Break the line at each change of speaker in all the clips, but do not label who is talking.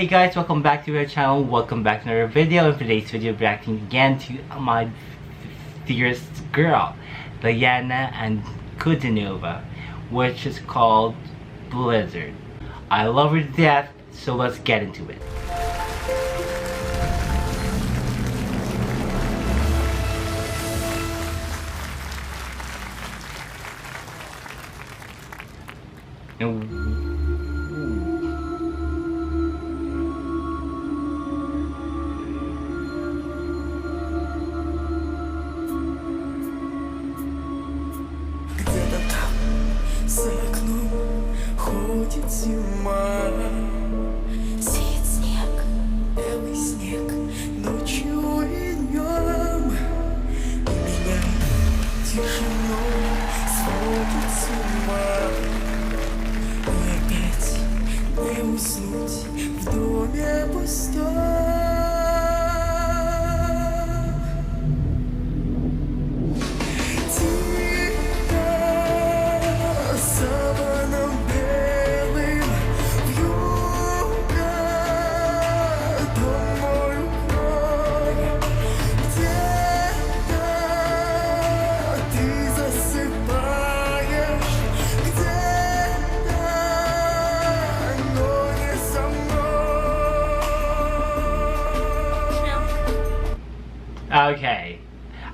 Hey guys, welcome back to our channel. Welcome back to another video. In today's video, reacting again to my dearest girl, Diana Ankudinova, which is called Blizzard. I love her to death, so let's get into it.
Где-то там, за окном, ходит зима. Сеет снег, белый снег, ночью и днем. И меня тишиной сводит с ума. И опять не уснуть в доме пустом.
Okay,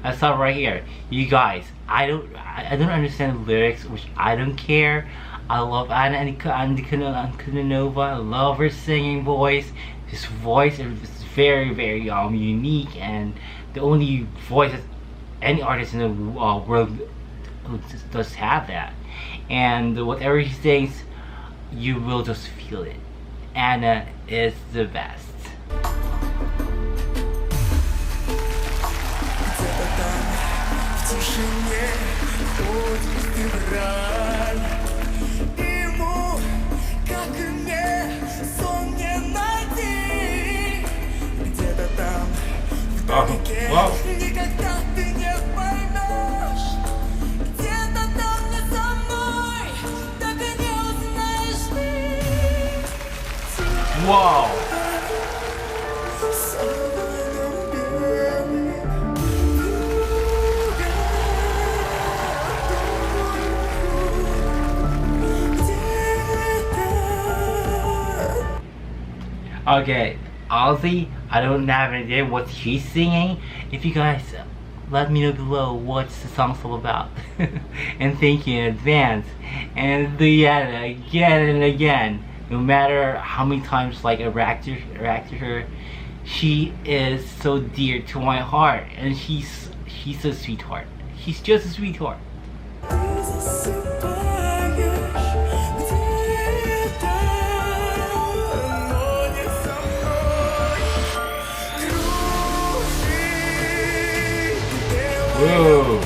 I stop right here. You guys, I don't understand the lyrics, which I don't care. I love Ankudinova. I love her singing voice. His voice is very unique, and the only voice that any artist in the world does have that. And whatever he sings, you will just feel it. Anna is the best.
В тишине ходит февраль. Ему, как и мне, сон не найти. Где-то там, вдалеке, никогда ты не поймешь. Где-то там не со мной, так и не узнаешь ты.
Wow. Okay, honestly, I don't have any idea what she's singing. If you guys let me know below what's the song's all about. And thank you in advance. And Diana, again and again, no matter how many times like I react to her, she is so dear to my heart, and she's a sweetheart. She's just a sweetheart. Whoa.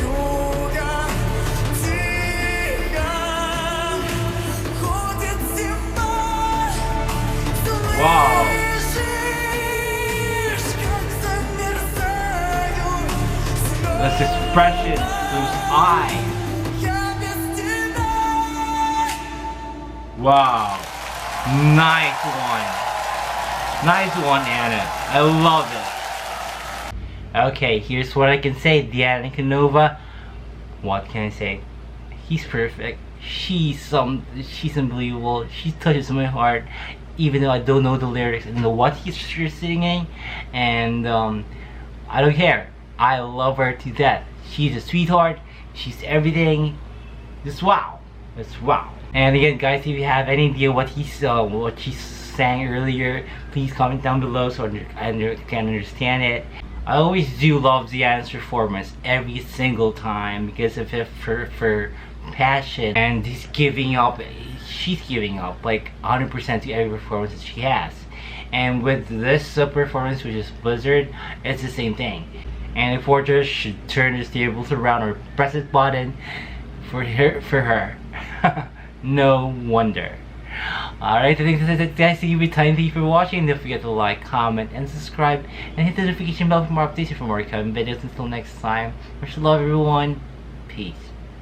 Wow. This expression, those eyes. Wow. Nice one. Nice one, Anna. I love it. Okay, here's what I can say. Diana Ankudinova, what can I say? He's perfect. She's unbelievable. She touches my heart, even though I don't know the lyrics and know what she's singing, and I don't care. I love her to death. She's a sweetheart. She's everything. Just wow. Just wow. And again, guys, if you have any idea what she sang earlier, please comment down below so I can understand it. I always do love Diana's performance every single time because of her passion, and she's giving up like 100% to every performance that she has. And with this performance, which is Blizzard, it's the same thing. And if Fortress should turn the tables around or press this button for her. No wonder. Alright, I think that's it, guys. Thank you for watching. Don't forget to like, comment, and subscribe, and hit the notification bell for more updates and for more coming videos. Until next time, much love, everyone. Peace.